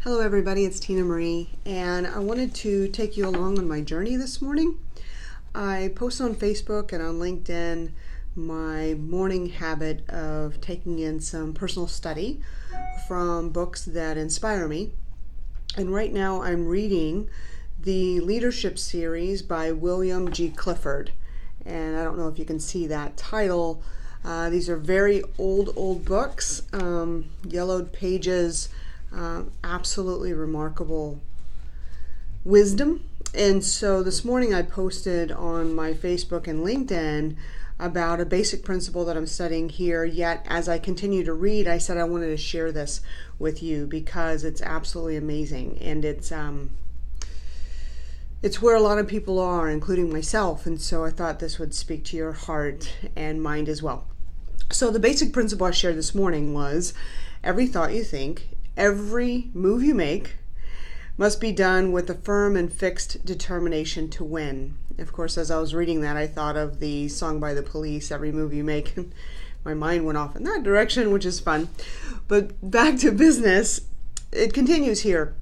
Hello everybody, it's Tina Marie, and I wanted to take you along on my journey this morning. I post on Facebook and on LinkedIn my morning habit of taking in some personal study from books that inspire me. And right now I'm reading the Leadership series by William G. Clifford. And I don't know if you can see that title. These are very old books, yellowed pages. Absolutely remarkable wisdom. And so this morning I posted on my Facebook and LinkedIn about a basic principle that I'm studying here. Yet as I continue to read, I said I wanted to share this with you because it's absolutely amazing, and it's where a lot of people are, including myself. And so I thought this would speak to your heart and mind as well. So the basic principle I shared this morning was every thought you think, every move you make must be done with a firm and fixed determination to win. Of course, as I was reading that, I thought of the song by the Police, Every Move You Make. My mind went off in that direction, which is fun. But back to business, it continues here.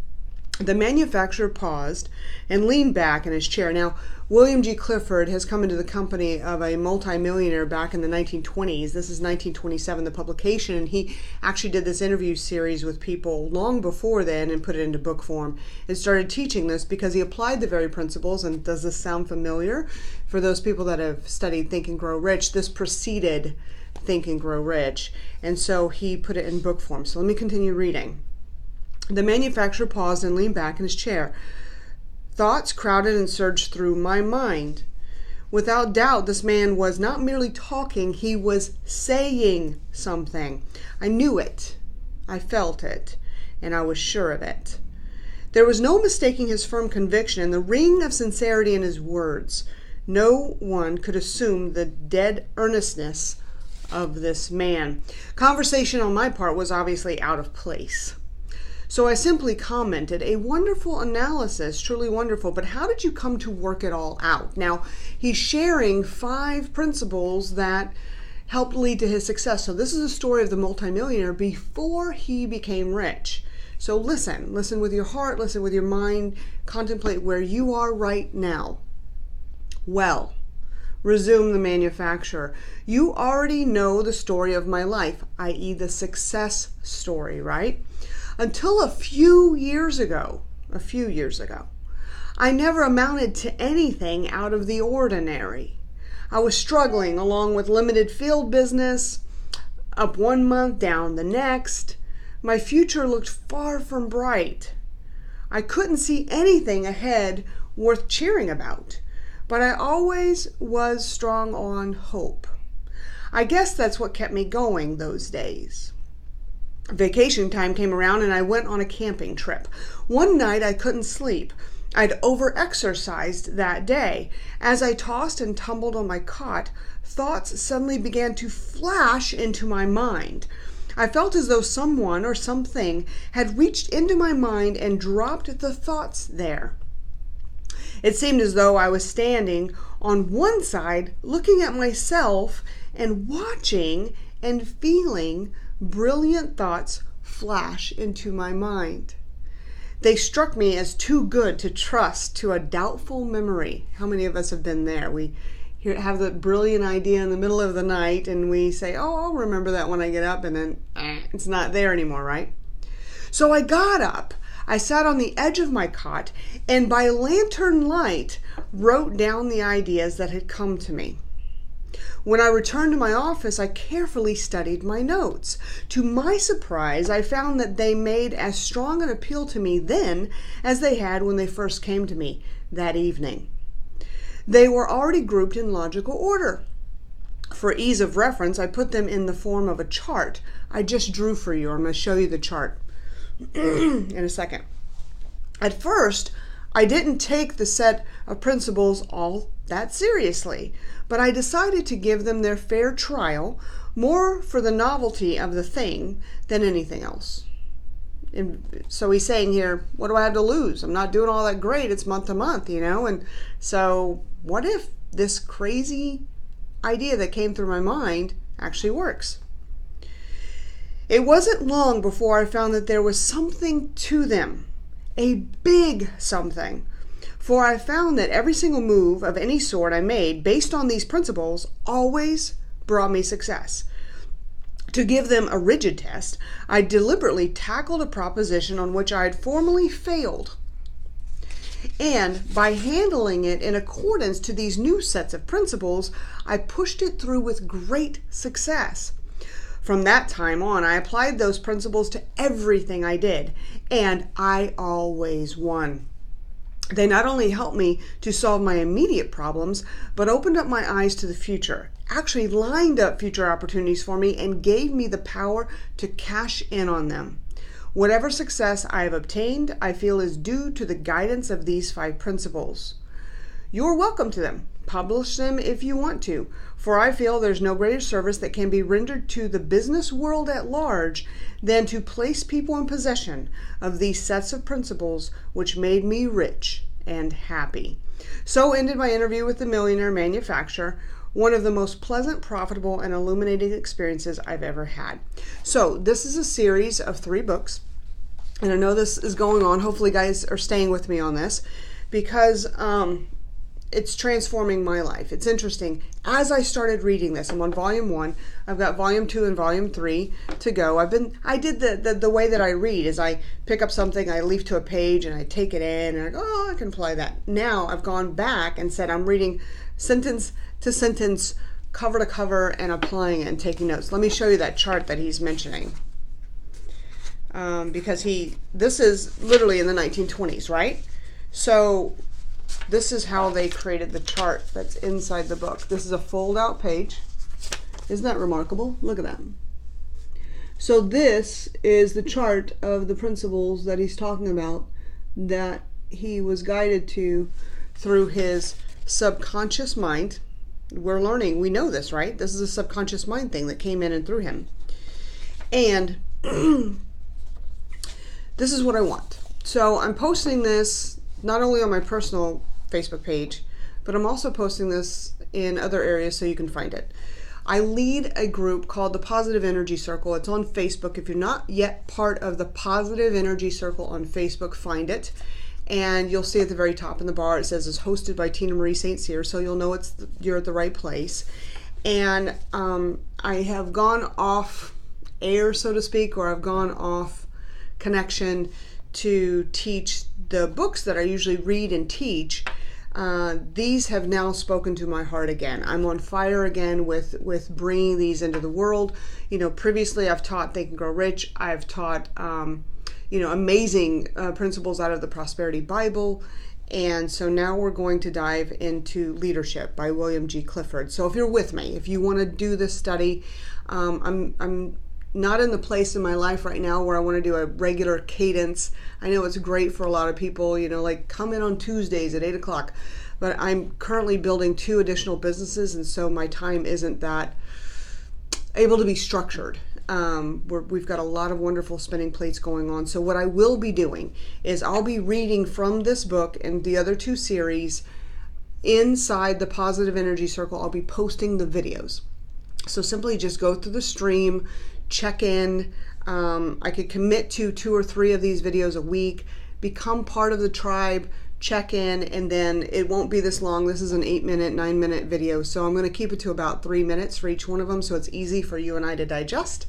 The manufacturer paused and leaned back in his chair. Now, William G. Clifford has come into the company of a multimillionaire back in the 1920s. This is 1927, the publication, and he actually did this interview series with people long before then and put it into book form and started teaching this because he applied the very principles. And does this sound familiar? For those people that have studied Think and Grow Rich, this preceded Think and Grow Rich, and so he put it in book form. So let me continue reading. The manufacturer paused and leaned back in his chair. Thoughts crowded and surged through my mind. Without doubt, this man was not merely talking, he was saying something. I knew it, I felt it, and I was sure of it. There was no mistaking his firm conviction and the ring of sincerity in his words. No one could assume the dead earnestness of this man. Conversation on my part was obviously out of place. So I simply commented, a wonderful analysis, truly wonderful, but how did you come to work it all out? Now, he's sharing 5 principles that helped lead to his success. So this is a story of the multimillionaire before he became rich. So listen with your heart, listen with your mind, contemplate where you are right now. Well, resumed the manufacturer, you already know the story of my life, i.e. the success story, right? Until a few years ago, I never amounted to anything out of the ordinary. I was struggling along with limited field business, up one month, down the next. My future looked far from bright. I couldn't see anything ahead worth cheering about, but I always was strong on hope. I guess that's what kept me going those days. Vacation time came around and I went on a camping trip. One night I couldn't sleep. I'd over-exercised that day. As I tossed and tumbled on my cot, thoughts suddenly began to flash into my mind. I felt as though someone or something had reached into my mind and dropped the thoughts there. It seemed as though I was standing on one side, looking at myself and watching and feeling brilliant thoughts flash into my mind. They struck me as too good to trust to a doubtful memory. How many of us have been there? We have the brilliant idea in the middle of the night and we say, oh, I'll remember that when I get up, and then it's not there anymore, right? So I got up. I sat on the edge of my cot and by lantern light wrote down the ideas that had come to me. When I returned to my office, I carefully studied my notes. To my surprise, I found that they made as strong an appeal to me then as they had when they first came to me that evening. They were already grouped in logical order. For ease of reference, I put them in the form of a chart. I just drew for you. I'm going to show you the chart in a second. At first, I didn't take the set of principles all that seriously, but I decided to give them their fair trial, more for the novelty of the thing than anything else. And so he's saying here, what do I have to lose? I'm not doing all that great. It's month to month, and so what if this crazy idea that came through my mind actually works? It wasn't long before I found that there was something to them, a big something. For I found that every single move of any sort I made based on these principles always brought me success. To give them a rigid test, I deliberately tackled a proposition on which I had formerly failed. And by handling it in accordance to these new sets of principles, I pushed it through with great success. From that time on, I applied those principles to everything I did, and I always won. They not only helped me to solve my immediate problems, but opened up my eyes to the future, actually lined up future opportunities for me, and gave me the power to cash in on them. Whatever success I have obtained, I feel is due to the guidance of these 5 principles. You're welcome to them. Publish them if you want to, for I feel there's no greater service that can be rendered to the business world at large than to place people in possession of these sets of principles which made me rich and happy. So ended my interview with the millionaire manufacturer, one of the most pleasant, profitable, and illuminating experiences I've ever had. So this is a series of 3 books, and I know this is going on. Hopefully guys are staying with me on this because it's transforming my life. It's interesting. As I started reading this, I'm on volume 1. I've got volume 2 and volume 3 to go. I did the way that I read is I pick up something, I leaf to a page, and I take it in, and I go, oh, I can apply that. Now I've gone back and said I'm reading sentence to sentence, cover to cover, and applying it and taking notes. Let me show you that chart that he's mentioning. Because this is literally in the 1920s, right? So this is how they created the chart that's inside the book. This is a fold-out page. Isn't that remarkable? Look at that. So this is the chart of the principles that he's talking about that he was guided to through his subconscious mind. We're learning. We know this, right? This is a subconscious mind thing that came in and through him. And this is what I want. So I'm posting this not only on my personal Facebook page, but I'm also posting this in other areas so you can find it. I lead a group called the Positive Energy Circle. It's on Facebook. If you're not yet part of the Positive Energy Circle on Facebook, find it. And you'll see at the very top in the bar, it says it's hosted by Tina Marie St. Cyr, so you'll know you're at the right place. And I have gone off air, so to speak, or I've gone off connection to teach the books that I usually read and teach. These have now spoken to my heart again. I'm on fire again with bringing these into the world. You know, previously I've taught Think and Grow Rich. I've taught, amazing principles out of the Prosperity Bible. And so now we're going to dive into Leadership by William G. Clifford. So if you're with me, if you want to do this study, I'm not in the place in my life right now where I want to do a regular cadence. I know it's great for a lot of people, like come in on Tuesdays at 8 o'clock, but I'm currently building 2 additional businesses, and so my time isn't that able to be structured. We've got a lot of wonderful spinning plates going on. So what I will be doing is I'll be reading from this book and the other 2 series inside the Positive Energy Circle. I'll be posting the videos. So simply just go through the stream, check in. I could commit to 2 or 3 of these videos a week, become part of the tribe, check in, and then it won't be this long. This is an 8-minute, 9-minute video, so I'm going to keep it to about 3 minutes for each one of them, so it's easy for you and I to digest.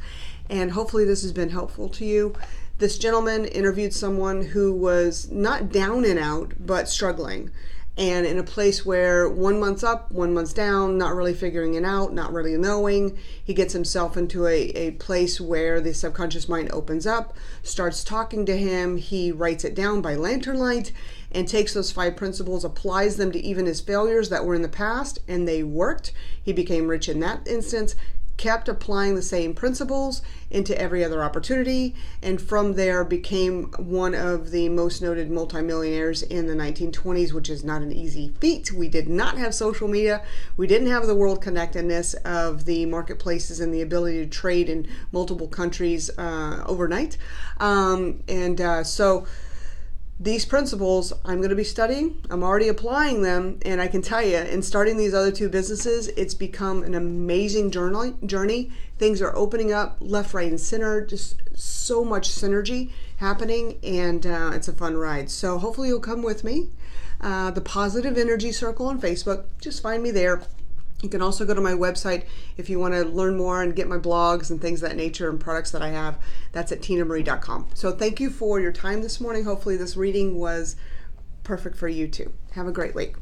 And hopefully this has been helpful to you. This gentleman interviewed someone who was not down and out, but struggling, and in a place where 1 month's up, 1 month's down, not really figuring it out, not really knowing. He gets himself into a place where the subconscious mind opens up, starts talking to him. He writes it down by lantern light and takes those 5 principles, applies them to even his failures that were in the past, and they worked. He became rich in that instance, kept applying the same principles into every other opportunity, and from there became one of the most noted multimillionaires in the 1920s, which is not an easy feat. We did not have social media. We didn't have the world connectedness of the marketplaces and the ability to trade in multiple countries overnight. So these principles I'm going to be studying. I'm already applying them, and I can tell you, in starting these other two businesses, it's become an amazing journey. Things are opening up left, right, and center. Just so much synergy happening, and it's a fun ride. So hopefully you'll come with me. The Positive Energy Circle on Facebook. Just find me there. You can also go to my website if you want to learn more and get my blogs and things of that nature and products that I have. That's at tinamarie.com. So thank you for your time this morning. Hopefully this reading was perfect for you too. Have a great week.